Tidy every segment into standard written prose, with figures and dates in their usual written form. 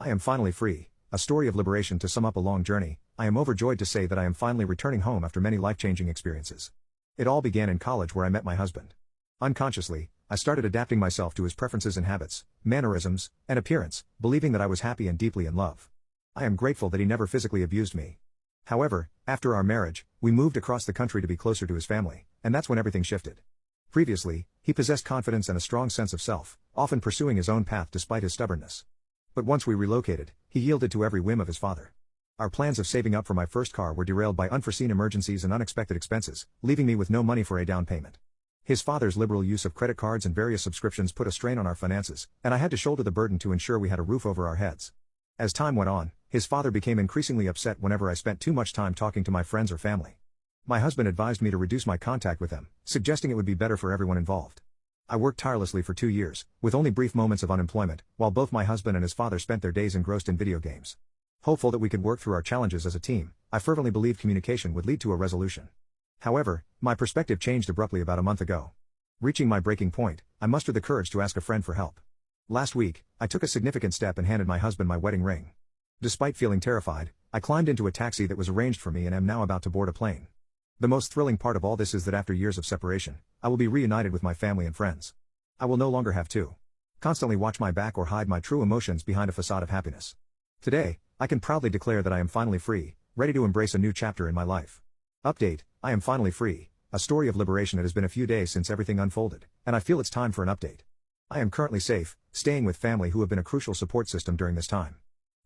I am finally free, a story of liberation to sum up a long journey. I am overjoyed to say that I am finally returning home after many life-changing experiences. It all began in college where I met my husband. Unconsciously, I started adapting myself to his preferences and habits, mannerisms, and appearance, believing that I was happy and deeply in love. I am grateful that he never physically abused me. However, after our marriage, we moved across the country to be closer to his family, and that's when everything shifted. Previously, he possessed confidence and a strong sense of self, often pursuing his own path despite his stubbornness. But once we relocated, he yielded to every whim of his father. Our plans of saving up for my first car were derailed by unforeseen emergencies and unexpected expenses, leaving me with no money for a down payment. His father's liberal use of credit cards and various subscriptions put a strain on our finances, and I had to shoulder the burden to ensure we had a roof over our heads. As time went on, his father became increasingly upset whenever I spent too much time talking to my friends or family. My husband advised me to reduce my contact with them, suggesting it would be better for everyone involved. I worked tirelessly for 2 years, with only brief moments of unemployment, while both my husband and his father spent their days engrossed in video games. Hopeful that we could work through our challenges as a team, I fervently believed communication would lead to a resolution. However, my perspective changed abruptly about a month ago. Reaching my breaking point, I mustered the courage to ask a friend for help. Last week, I took a significant step and handed my husband my wedding ring. Despite feeling terrified, I climbed into a taxi that was arranged for me and am now about to board a plane. The most thrilling part of all this is that after years of separation, I will be reunited with my family and friends. I will no longer have to constantly watch my back or hide my true emotions behind a facade of happiness. Today, I can proudly declare that I am finally free, ready to embrace a new chapter in my life. Update: I am finally free, a story of liberation. It has been a few days since everything unfolded, and I feel it's time for an update. I am currently safe, staying with family who have been a crucial support system during this time.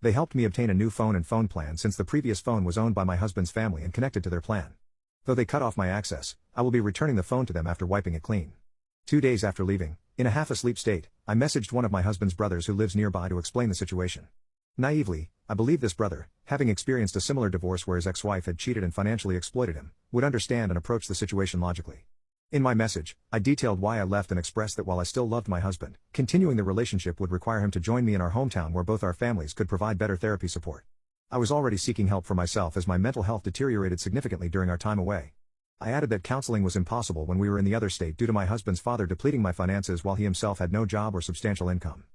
They helped me obtain a new phone and phone plan since the previous phone was owned by my husband's family and connected to their plan. Though they cut off my access, I will be returning the phone to them after wiping it clean. 2 days after leaving, in a half-asleep state, I messaged one of my husband's brothers who lives nearby to explain the situation. Naively, I believed this brother, having experienced a similar divorce where his ex-wife had cheated and financially exploited him, would understand and approach the situation logically. In my message, I detailed why I left and expressed that while I still loved my husband, continuing the relationship would require him to join me in our hometown where both our families could provide better therapy support. I was already seeking help for myself as my mental health deteriorated significantly during our time away. I added that counseling was impossible when we were in the other state due to my husband's father depleting my finances while he himself had no job or substantial income.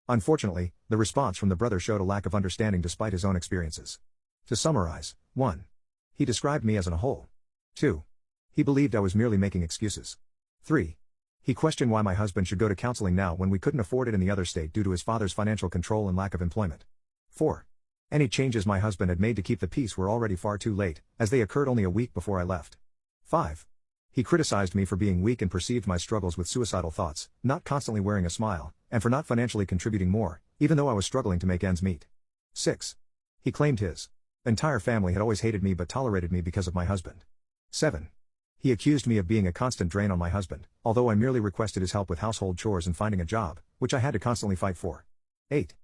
Unfortunately, the response from the brother showed a lack of understanding despite his own experiences. To summarize: 1. He described me as a whole. 2. He believed I was merely making excuses. 3. He questioned why my husband should go to counseling now when we couldn't afford it in the other state due to his father's financial control and lack of employment. 4. Any changes my husband had made to keep the peace were already far too late, as they occurred only a week before I left. 5. He criticized me for being weak and perceived my struggles with suicidal thoughts, not constantly wearing a smile, and for not financially contributing more, even though I was struggling to make ends meet. 6. He claimed his entire family had always hated me but tolerated me because of my husband. 7. He accused me of being a constant drain on my husband, although I merely requested his help with household chores and finding a job, which I had to constantly fight for. 8.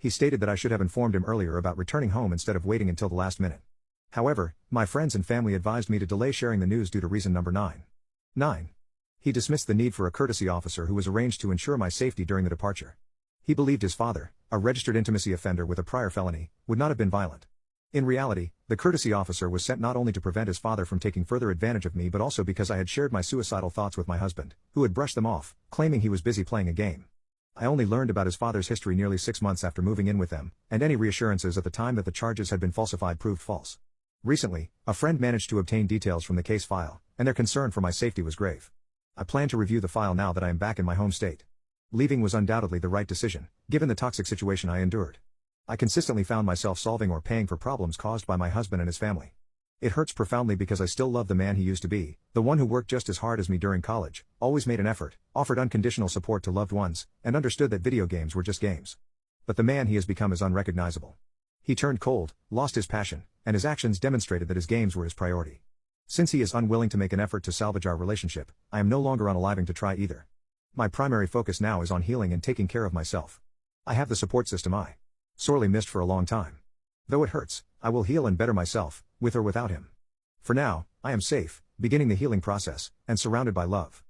He stated that I should have informed him earlier about returning home instead of waiting until the last minute. However, my friends and family advised me to delay sharing the news due to reason number 9. 9. He dismissed the need for a courtesy officer who was arranged to ensure my safety during the departure. He believed his father, a registered intimacy offender with a prior felony, would not have been violent. In reality, the courtesy officer was sent not only to prevent his father from taking further advantage of me but also because I had shared my suicidal thoughts with my husband, who had brushed them off, claiming he was busy playing a game. I only learned about his father's history nearly 6 months after moving in with them, and any reassurances at the time that the charges had been falsified proved false. Recently, a friend managed to obtain details from the case file, and their concern for my safety was grave. I plan to review the file now that I am back in my home state. Leaving was undoubtedly the right decision, given the toxic situation I endured. I consistently found myself solving or paying for problems caused by my husband and his family. It hurts profoundly because I still love the man he used to be, the one who worked just as hard as me during college, always made an effort, offered unconditional support to loved ones, and understood that video games were just games. But the man he has become is unrecognizable. He turned cold, lost his passion, and his actions demonstrated that his games were his priority. Since he is unwilling to make an effort to salvage our relationship, I am no longer unaliving to try either. My primary focus now is on healing and taking care of myself. I have the support system I sorely missed for a long time. Though it hurts, I will heal and better myself, with or without him. For now, I am safe, beginning the healing process, and surrounded by love.